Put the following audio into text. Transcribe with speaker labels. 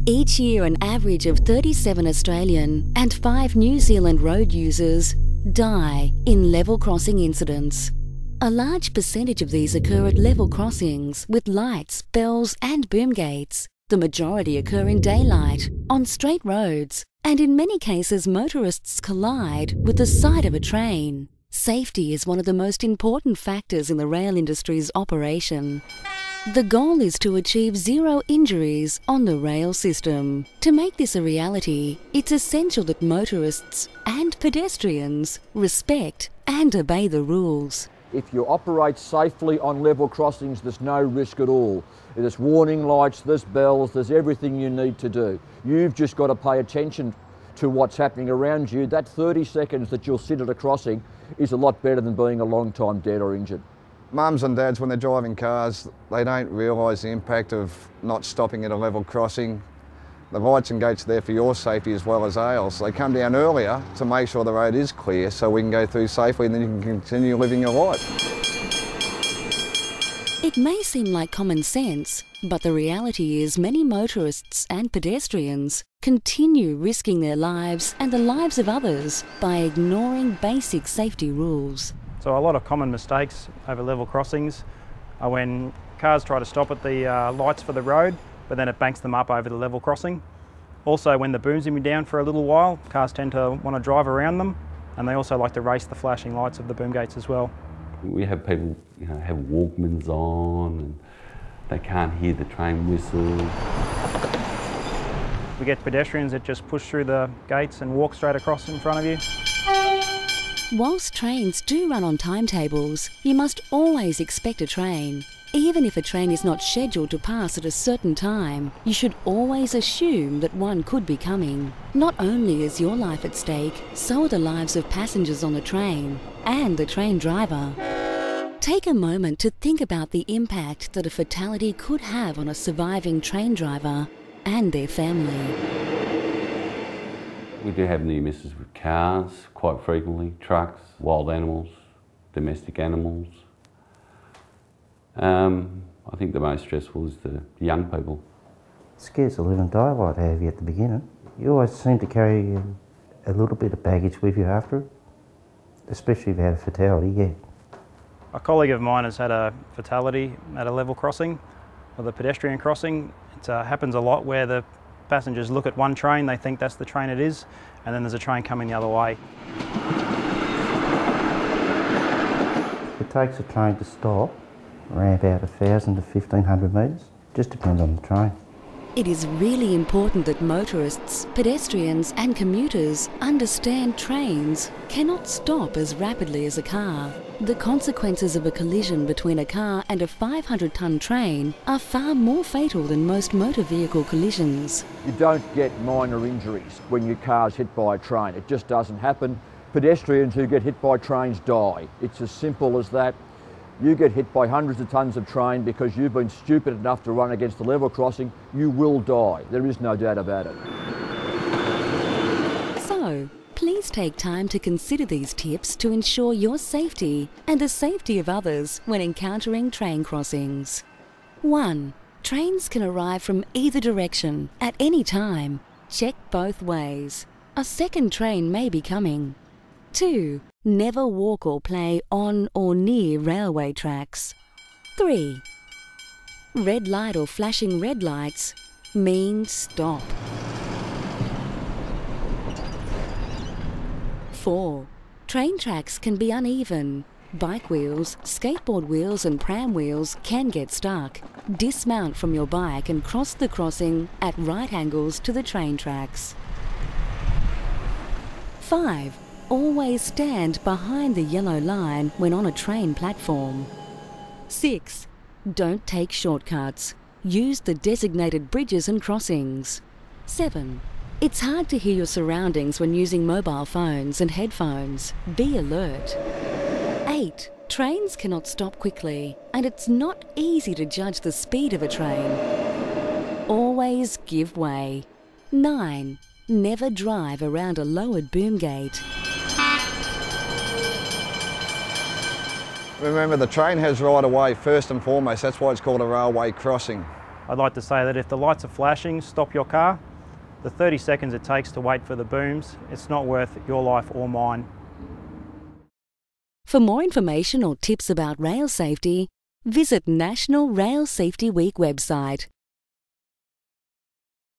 Speaker 1: Each year, an average of 37 Australian and 5 New Zealand road users die in level crossing incidents. A large percentage of these occur at level crossings with lights, bells and boom gates. The majority occur in daylight, on straight roads, and in many cases motorists collide with the side of a train. Safety is one of the most important factors in the rail industry's operation. The goal is to achieve 0 injuries on the rail system. To make this a reality, it's essential that motorists and pedestrians respect and obey the rules.
Speaker 2: If you operate safely on level crossings, there's no risk at all. There's warning lights, there's bells, there's everything you need to do. You've just got to pay attention to what's happening around you. That 30 seconds that you'll sit at a crossing is a lot better than being a long time dead or injured.
Speaker 3: Mums and dads, when they're driving cars, they don't realise the impact of not stopping at a level crossing. The lights and gates are there for your safety as well as ours. They come down earlier to make sure the road is clear so we can go through safely and then you can continue living your life.
Speaker 1: It may seem like common sense, but the reality is many motorists and pedestrians continue risking their lives and the lives of others by ignoring basic safety rules.
Speaker 4: So a lot of common mistakes over level crossings are when cars try to stop at the lights for the road, but then it banks them up over the level crossing. Also, when the boom's been down for a little while, cars tend to want to drive around them, and they also like to race the flashing lights of the boom gates as well.
Speaker 5: We have people, have Walkmans on, and they can't hear the train whistle.
Speaker 4: We get pedestrians that just push through the gates and walk straight across in front of you.
Speaker 1: Whilst trains do run on timetables, you must always expect a train. Even if a train is not scheduled to pass at a certain time, you should always assume that one could be coming. Not only is your life at stake, so are the lives of passengers on the train and the train driver. Take a moment to think about the impact that a fatality could have on a surviving train driver and their family.
Speaker 5: We do have near misses with cars quite frequently, trucks, wild animals, domestic animals. I think the most stressful is the young people.
Speaker 6: It scares the living daylight out of you at the beginning. You always seem to carry a little bit of baggage with you after it, especially if you had a fatality, yeah.
Speaker 4: A colleague of mine has had a fatality at a level crossing, or the pedestrian crossing. It happens a lot where the passengers look at one train, they think that's the train it is, and then there's a train coming the other way.
Speaker 6: It takes a train to stop around about 1,000 to 1,500 metres, just depends on the train.
Speaker 1: It is really important that motorists, pedestrians and commuters understand trains cannot stop as rapidly as a car. The consequences of a collision between a car and a 500-tonne train are far more fatal than most motor vehicle collisions.
Speaker 2: You don't get minor injuries when your car's hit by a train. It just doesn't happen. Pedestrians who get hit by trains die. It's as simple as that. You get hit by hundreds of tonnes of train because you've been stupid enough to run against the level crossing, you will die. There is no doubt about it.
Speaker 1: So, please take time to consider these tips to ensure your safety and the safety of others when encountering train crossings. 1. Trains can arrive from either direction at any time. Check both ways. A second train may be coming. 2. Never walk or play on or near railway tracks. 3. Red light or flashing red lights mean stop. 4. Train tracks can be uneven. Bike wheels, skateboard wheels and pram wheels can get stuck. Dismount from your bike and cross the crossing at right angles to the train tracks. 5. Always stand behind the yellow line when on a train platform. 6. Don't take shortcuts. Use the designated bridges and crossings. 7. It's hard to hear your surroundings when using mobile phones and headphones. Be alert. 8. Trains cannot stop quickly, and it's not easy to judge the speed of a train. Always give way. 9. Never drive around a lowered boom gate.
Speaker 3: Remember, the train has right of way first and foremost. That's why it's called a railway crossing.
Speaker 4: I'd like to say that if the lights are flashing, stop your car. The 30 seconds it takes to wait for the booms, it's not worth your life or mine.
Speaker 1: For more information or tips about rail safety, visit National Rail Safety Week website.